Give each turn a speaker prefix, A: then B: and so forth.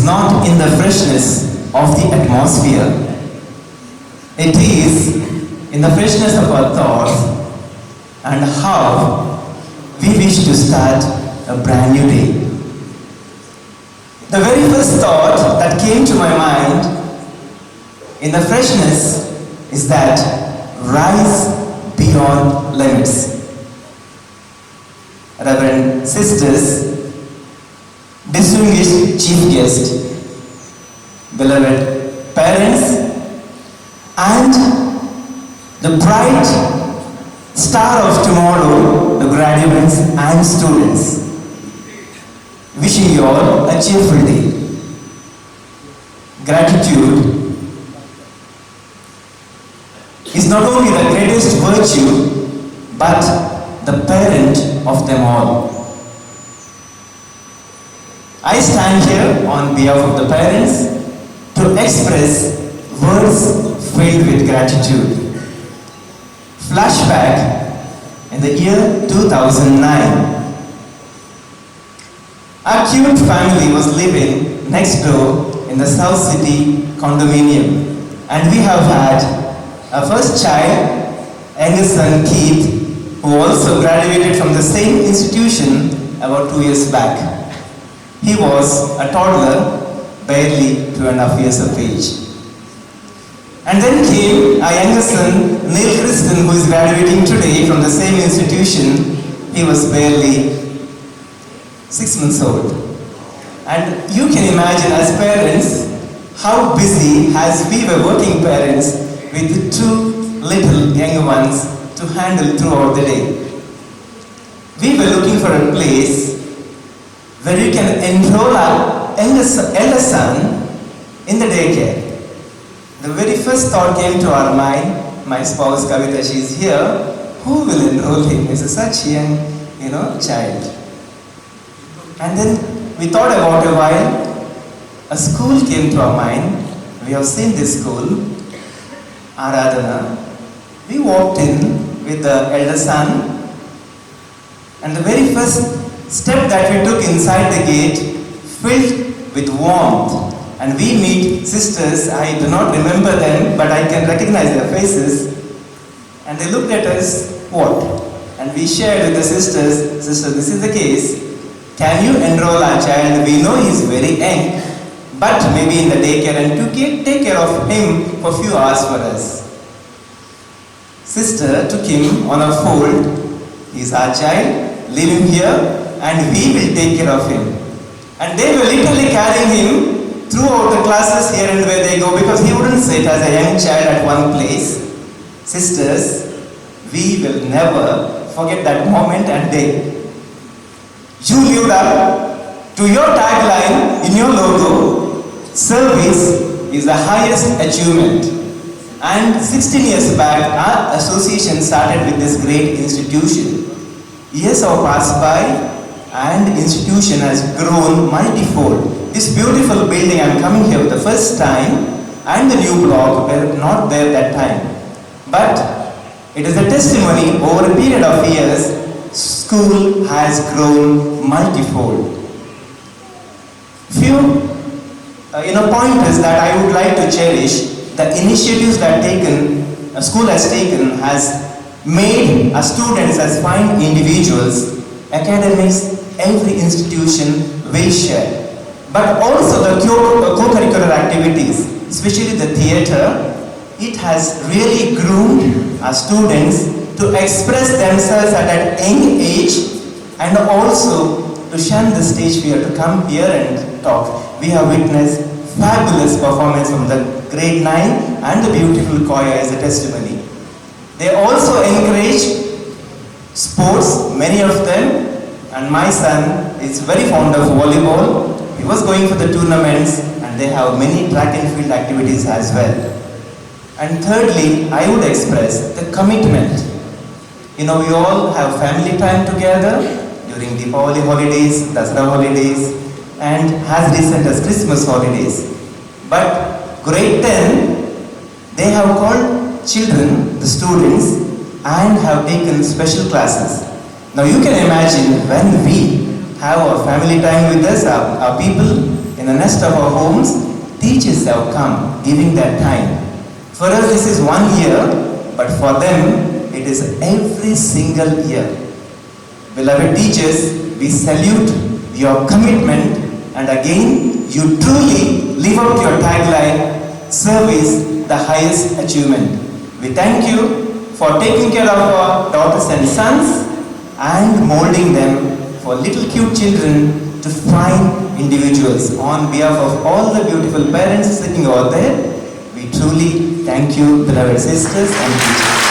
A: not in the freshness of the atmosphere. It is in the freshness of our thoughts and how we wish to start a brand new day. The very first thought that came to my mind in the freshness is that rise beyond limits. Reverend sisters, distinguished chief guest, beloved parents, and the bright star of tomorrow, the graduates and students. Wishing you all a cheerful day. Gratitude is not only the greatest virtue, but the parent of them all. I stand here on behalf of the parents to express words filled with gratitude. Flashback in the year 2009. Our cute family was living next door in the South City condominium, and we have had our first child, youngest son Keith, who also graduated from the same institution about 2 years back. He was a toddler, barely 2.5 years of age. And then came our youngest son, Neil Kristen, who is graduating today from the same institution. He was barely 6 months old. And you can imagine as parents how busy as we were working parents with 2 little young ones to handle throughout the day. We were looking for a place where you can enroll our elder son in the daycare. The very first thought came to our mind, my spouse Kavita, she is here, who will enroll him? He's such a young, child. And then we thought about a while, a school came to our mind. We have seen this school, Aradhana. We walked in with the elder son, and the very first step that we took inside the gate filled with warmth. And we meet sisters, I do not remember them, but I can recognize their faces. And they looked at us, what? And we shared with the sisters, sister, this is the case. Can you enroll our child? We know he is very young, but maybe in the daycare, and to take care of him for a few hours for us. Sister took him on a fold. He is our child, leave him here, and we will take care of him. And they were literally carrying him throughout the classes here and where they go, because he wouldn't sit as a young child at one place. Sisters, we will never forget that moment and day. You lived up to your tagline in your logo, service is the highest achievement. And 16 years back, our association started with this great institution. Years have passed by and the institution has grown multifold. This beautiful building, I'm coming here for the first time, and the new block were not there that time. But it is a testimony over a period of years, school has grown multifold. Few pointers that I would like to cherish. The initiatives that school has taken has made our students as fine individuals. Academics, every institution will share. But also the co-curricular activities, especially the theatre, it has really groomed our students to express themselves at that young age, and also to shun the stage fear, to come here and talk. We have witnessed fabulous performance from the grade 9 and the beautiful choir as a testimony. They also encourage sports, many of them, and my son is very fond of volleyball. He was going for the tournaments, and they have many track and field activities as well. And thirdly, I would express the commitment. We all have family time together during Deepavali holidays, Dasara holidays, and as recent as Christmas holidays. But grade 10, they have called children, the students, and have taken special classes. Now you can imagine when we have our family time with us, our people in the nest of our homes, teachers have come, giving their time. For us, this is 1 year, but for them, it is every single year. Beloved teachers, we salute your commitment, and again, you truly live up to your tagline, service the highest achievement. We thank you for taking care of our daughters and sons and molding them for little cute children to fine individuals. On behalf of all the beautiful parents sitting over there, we truly thank you, beloved sisters and teachers.